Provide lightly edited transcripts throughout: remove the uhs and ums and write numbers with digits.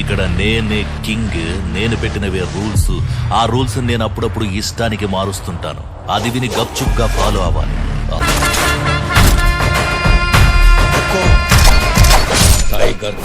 ఇక్కడ నేనే కింగ్, నేను పెట్టినవే రూల్స్. ఆ రూల్స్ నేను అప్పుడప్పుడు ఇష్టానికి మారుస్తుంటాను. అది విని గప్చుప్గా ఫాలో అవ్వాలి. టైగర్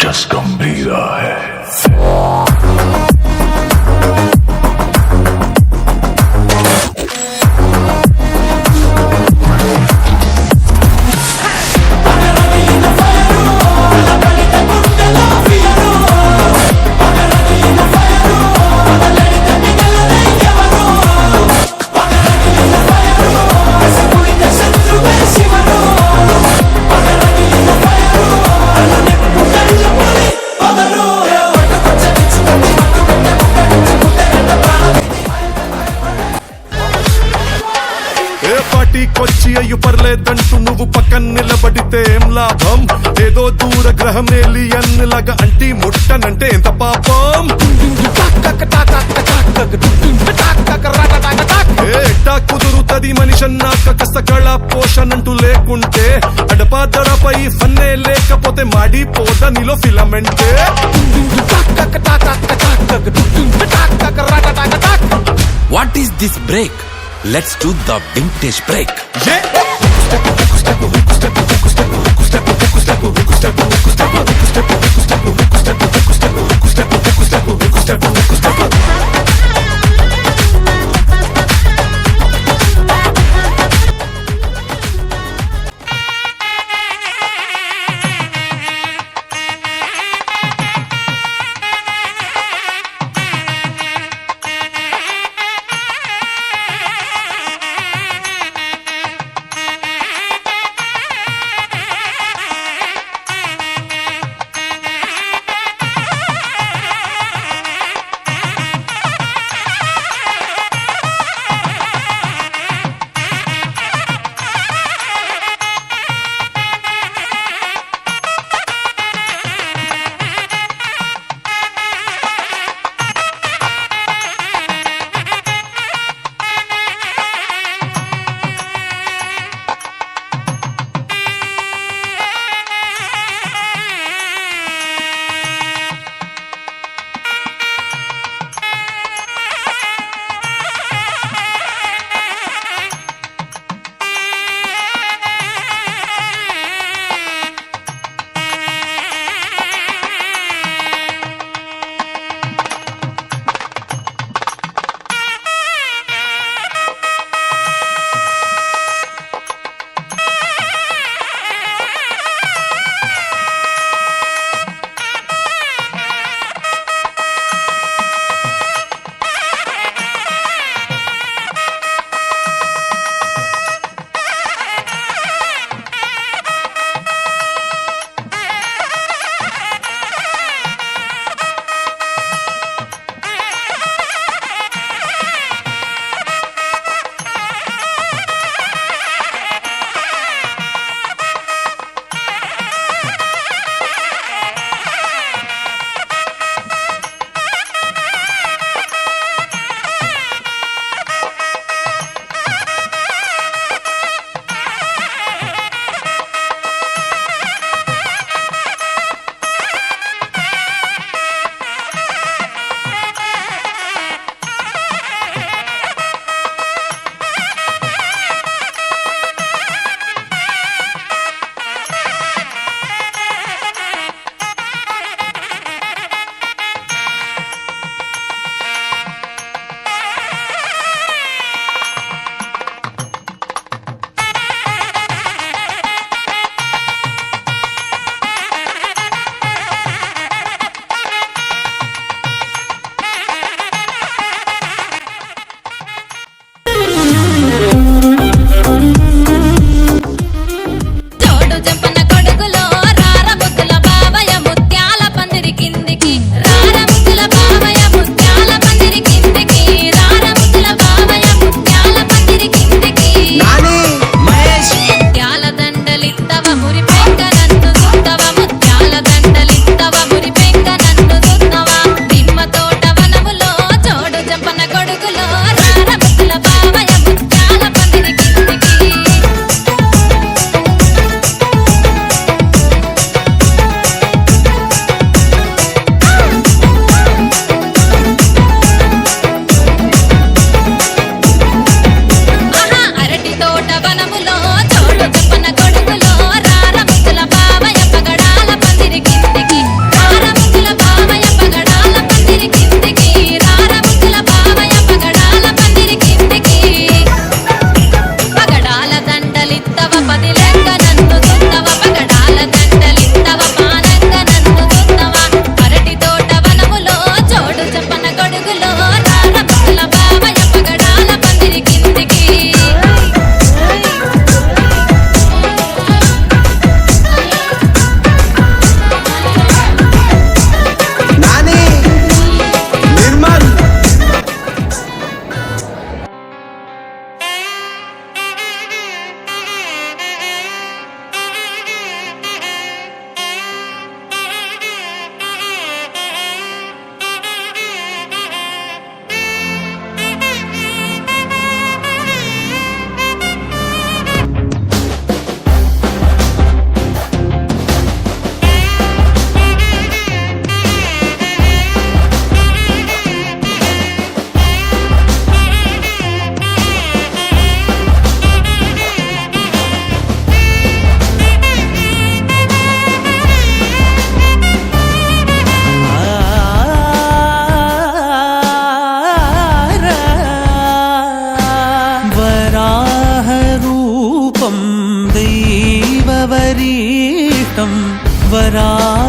राक्षस गंभीरा है। పార్టీకొచ్చి అయ్యు పర్లేదంటూ నువ్వు పక్కన నిలబడితే ఏం లాభం? ఏదో దూర గ్రహం ఏలియన్ లాగా అంటి ముట్టనంటే ఎంత పాపం? ఎట్టా కుదురుతది మనిషన్నాక కష్ట కళ పోషణంటూ లేకుంటే అడపాదడపై ఫన్నే లేకపోతే మాడిపోద నీలో ఫిలమెంటే. What is this break? Let's do the vintage break.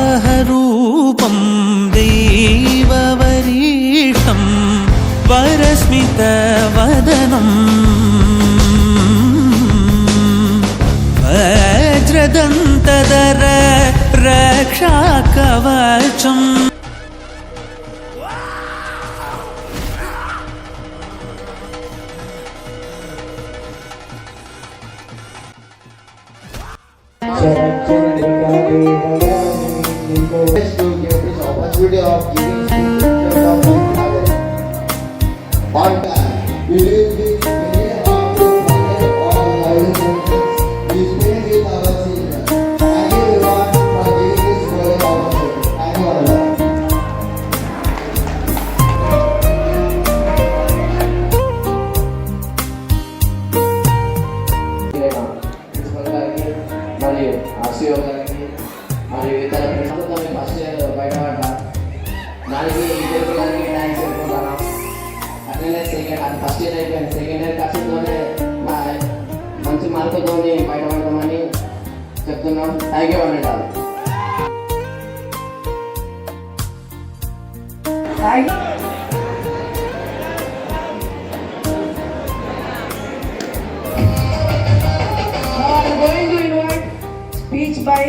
वराहरूपं देववरीष्ठं वरस्मितवदनम् वज्रदन्तधर रक्षाकवचम् to give this opportunity of giving speech of others. On time, we will be many of you forget all life moments we spend with our children. Thank you everyone for giving this golden opportunity. Thank you all. Principal గారికి మరియు RCO గారికి మరియు ఇతర ప్రభుత్వం first year బయటపడ్డ దానికి ఇద్దరు గారికి థ్యాంక్స్ చెప్పుకుంటాను. అట్లనే సెకండ్ ఫస్ట్ ఇయర్ అయిపోయింది, సెకండ్ ఇయర్ ఖర్చుతోనే మంచి మార్కులతో బయటపడతామని చెప్తున్నాం. థ్యాంక్ యూ అన్నట్టు. I'm going to invite speech by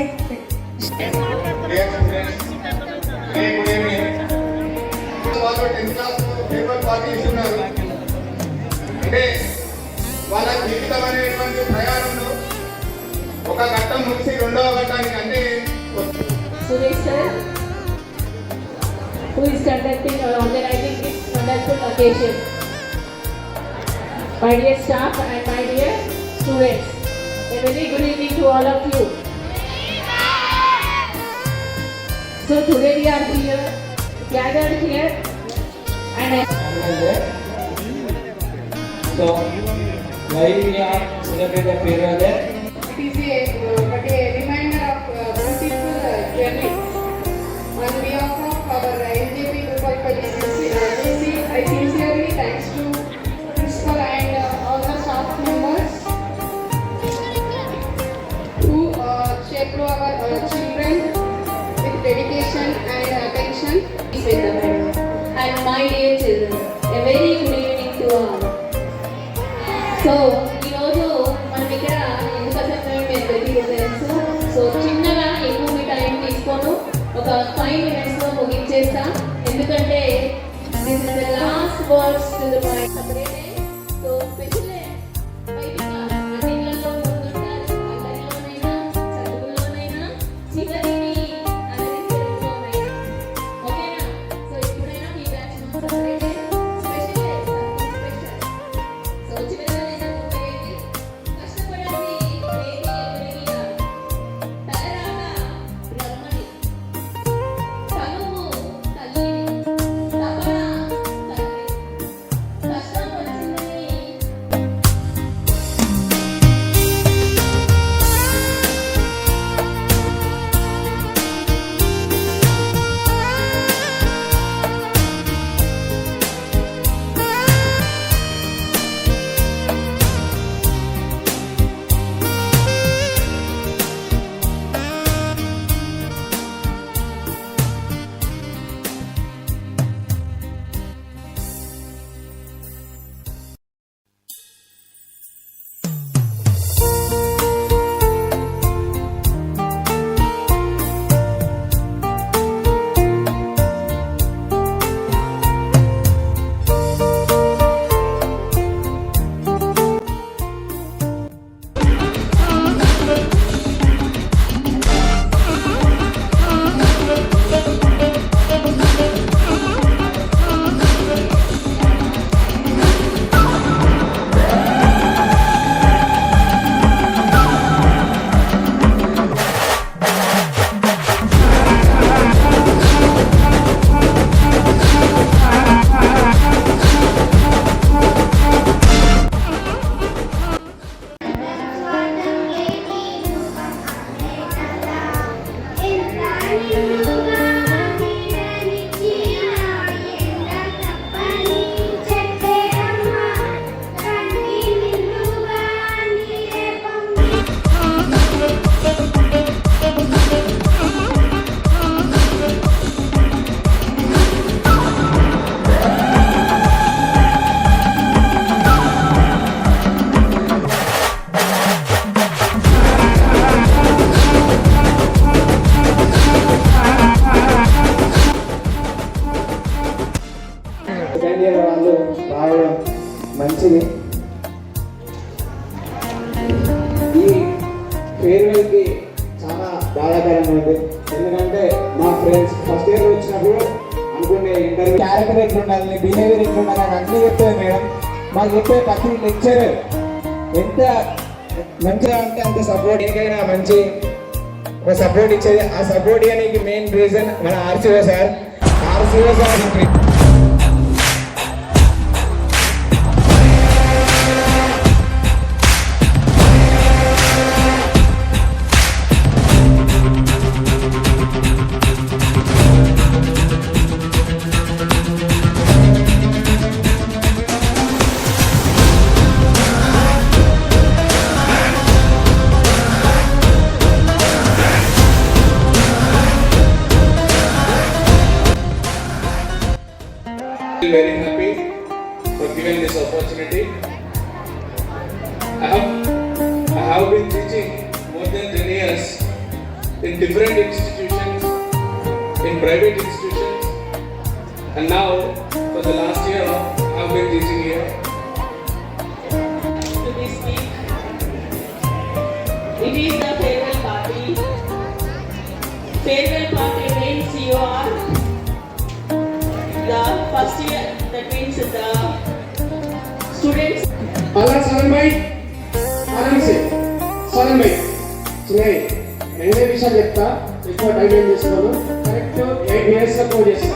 వాళ్ళు 10th క్లాస్ పేపర్ పార్టీ ఇస్తున్నారు. అంటే వాళ్ళ జీవితం అనేటువంటి ప్రయాణంలో ఒక ఘట్టం ముగిసి రెండవ ఘట్టానికి అంటే Suresh sir, who is conducting or organizing this wonderful occasion. My dear staff and my dear students, a very good evening to all of you. So today we are here, gathered here, and So, why we are celebrating the period? it is a reminder of beautiful journey. On behalf of our NJP Gopalpalli DC, I sincerely thanks to principal and all the staff members who shaped our children with dedication and attention. and my dear children, a very good evening to all. So ఈరోజు మనం ఇక్కడ ఎందుకంటే మేము ప్రతిరోజు తెలుసు. So చిన్నగా ఎక్కువ మీ time తీసుకోను, ఒక 5 minutes ముగించేస్తా. ఎందుకంటే this is the last words to the point separate. So special అన్నింటిలో ముందుంటారు, అందరిలోనైనా చదువుల్లోనైనా చివరిని అందరిలోనైనా. ఓకేనా? సో ఇప్పుడైనా మీ బ్యాచ్ సపరేట్ స్పెషల్. సో చివరిదైనా ఉపయోగించి కష్టపడండి, ఏది ఎవరికి రాదు. తలరాగా బ్రహ్మని, తనువు తల్లిని, తపన తండ్రి. కష్టం వచ్చిందని మంచిది. ఈ ఫేర్వెల్కి చాలా బాధాకరమైనది. ఎందుకంటే మా ఫ్రెండ్స్ ఫస్ట్ ఇయర్ వచ్చినప్పుడు అనుకునే ఇంటర్వ్యూ క్యారెక్టర్ ఎట్లుండాలి, బిహేవియర్ ఎట్లుండాలి అని అన్నీ చెప్తుంది మేడం. మాకు చెప్పే ప్రతి లెక్చర్ ఎంత మంచిగా అంటే అంత సపోర్ట్, ఏకైనా మంచి ఒక సపోర్ట్ ఇచ్చేది. ఆ సపోర్ట్ ఇవ్వడానికి మెయిన్ రీజన్ మన RCO sir. RCO sir very happy for giving this opportunity. I have been teaching more than 10 years in different institutions, in private institutions, and now for the last year I have been teaching here. To this week, it is the farewell party. Farewell party means you are the first year, that means the students. అలా sudden by ఆరామ్సే sudden by చిన్నవి రెండే విషయాలు చెప్తా, ఎక్కువ time ఏం చేసుకోను. Correct 8 years code చేస్తా.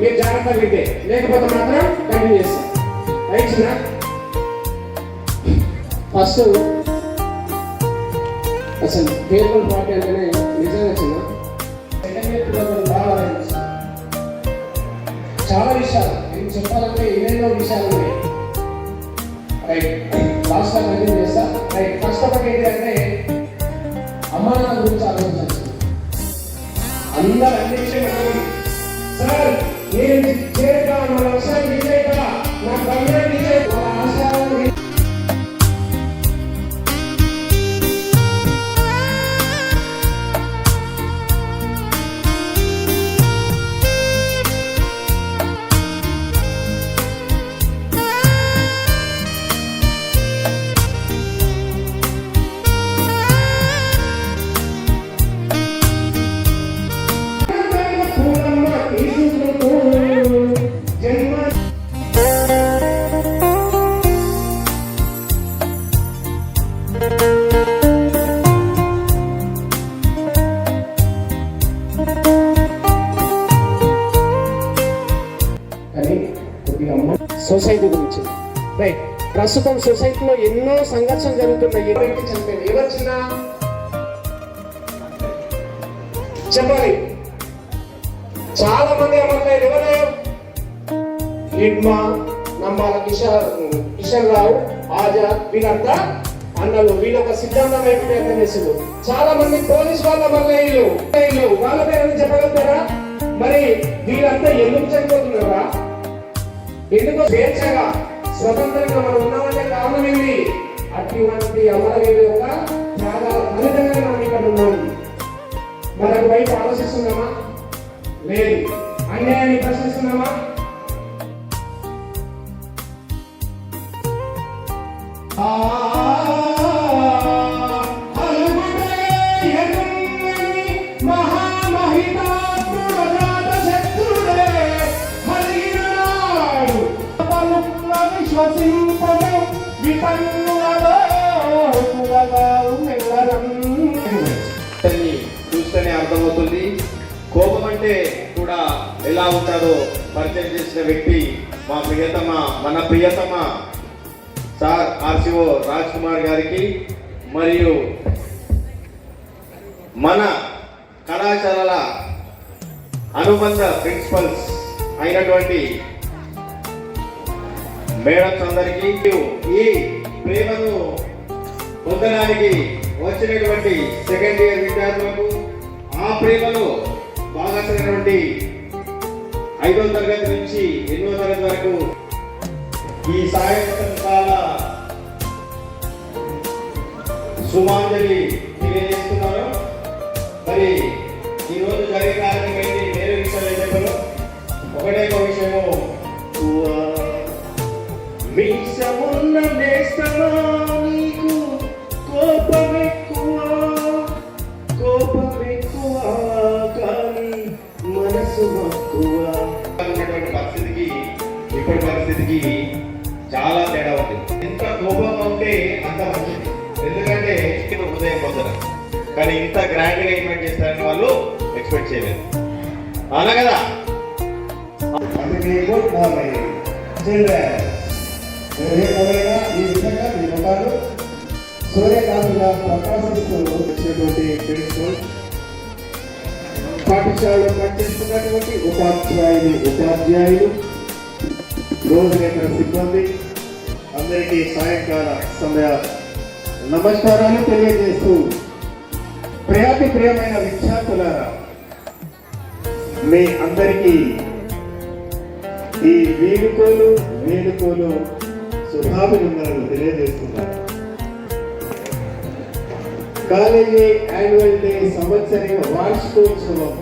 మీరు జాగ్రత్తగా వింటే, లేకపోతే మాత్రం కంటిన్యూ చేస్తా. రైట్ చిన్న. ఫస్ట్ అసలు ఫేర్వెల్ పార్టీ అంటేనే నిజంగా చిన్న సెకండ్ ఇయర్ పిల్లలు బాగా ఆలోచించారు. చాలా విషయాలు నేను చెప్పాలంటే ఎన్నెన్నో విషయాలు ఉన్నాయి. రైట్ లాస్ట్ టైం కంటిన్యూ చేస్తా. రైట్ ఫస్ట్ ఒకటి ఏంటంటే అమ్మ నాన్న గురించి ఆలోచించాలి. అందరూ అన్ని విషయాలు సార్ నేను చేయక నా లక్ష్యాన్ని విజయక నా గమ్యాన్ని విజయక నా ఆశయాన్ని సొసైటీ గురించి. రైట్ ప్రస్తుతం సొసైటీలో ఎన్నో సంఘర్షణలు జరుగుతున్నాయి. ఎవరికి చనిపోయింది, ఎవరు చిన్న చెప్పాలి. చాలా మంది ఏమన్నారు, ఎవరు లిడ్మా, నమ్మాల కిషన్ రావు, ఆజాద్, వీళ్ళంతా అన్నలు. వీళ్ళు ఒక సిద్ధాంతం వైపు ప్రయత్నం చేసిండు. చాలా మంది పోలీస్ వాళ్ళ వల్ల వాళ్ళ పేరు చెప్పగలుగుతారా? మరి వీళ్ళంతా ఎందుకు చనిపోతున్నారా? ఎందుకు స్వేచ్ఛగా స్వతంత్రంగా మనం ఉన్నామంటే కారణం ఏంటి? అటువంటి అమరవీరుల యొక్క త్యాగాల ఫలితంగా మనం ఇక్కడ ఉన్నాం. మరొక వైపు ఆలోచిస్తున్నామా? లేదు. అన్యాయాన్ని ప్రశ్నిస్తున్నామా? చూస్తేనే అర్థమవుతుంది కోపం అంటే కూడా ఎలా ఉంటాడో పరిచయం చేసిన వ్యక్తి మన ప్రియతమ సార్ ఆర్సీఓ రాజ్ కుమార్ గారికి మరియు మన కళాశాలల అనుబంధ ప్రిన్సిపల్స్ అయినటువంటి మేడమ్స్ అందరికీ ఈ ప్రేమను పొందడానికి వచ్చినటువంటి సెకండ్ ఇయర్ విద్యార్థులకు, ఆ ప్రేమలో భాగమైనటువంటి 5వ తరగతి నుంచి 8వ తరగతి వరకు ఈ సాయంత్రం కాల సుమాంజలి తెలియజేస్తున్నారు. మరి ఈరోజు జరిగే కార్యక్రమం ఏంటి, వేరే విషయాలు చెప్పారు. ఒకటే ఒక విషయము, మీ ఇష్టమున్న నేస్తమా నీకు కోపం ఎక్కువ కానీ మనసు మక్కువ. ఉన్నటువంటి పరిస్థితికి ఇప్పటి పరిస్థితికి చాలా తేడా ఉంది. ఎంత కోపంగా ఉంటే అంత మంచిది, ఎందుకంటే హృదయం పొందరు. కానీ ఇంత గ్రాండ్ గా ఈవెంట్ చేస్తారని వాళ్ళు ఎక్స్పెక్ట్ చేయలేదు. అవునా కదా? Good morning children. ఈ విధంగా మీ ముఖాలు సూర్యకాంతిగా ప్రకాశిస్తూ వచ్చినటువంటి ప్రిన్సిపల్, పాఠశాలలో పనిచేస్తున్నటువంటి ఉపాధ్యాయులు, రోజులేఖన సిబ్బంది అందరికీ సాయంకాల సమయ నమస్కారాలు తెలియజేస్తూ, ప్రియమైన విద్యార్థులారా, మీ అందరికీ ఈ వేడుకోలు శుభాభినందనలు తెలియజేస్తున్నాను. కాలేజీ యాన్యువల్ డే సంవత్సరిక వార్షికోత్సవం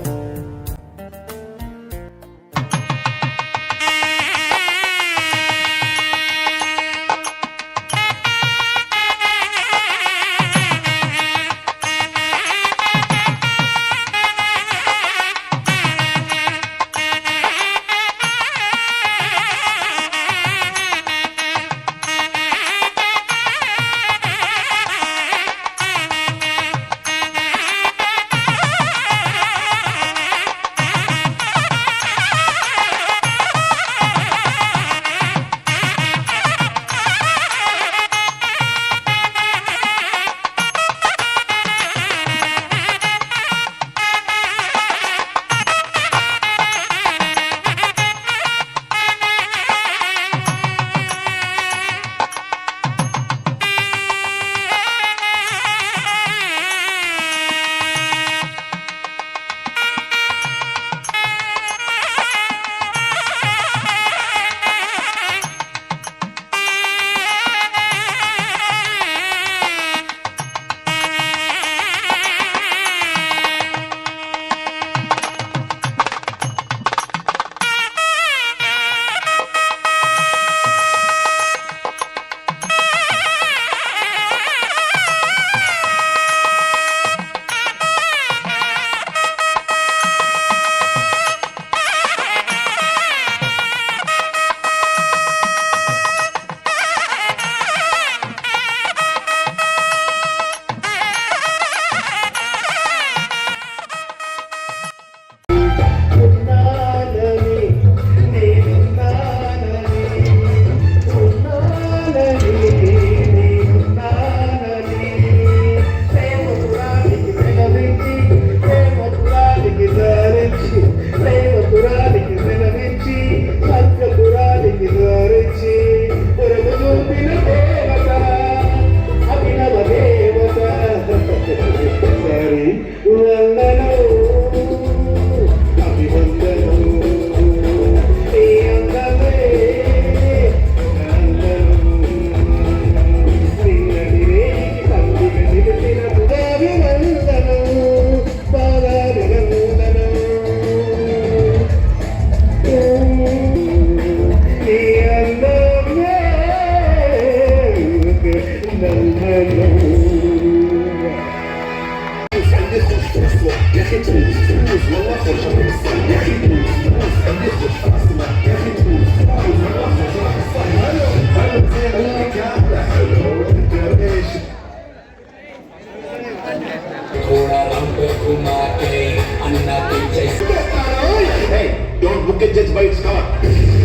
Hey, don't book it just by its cover.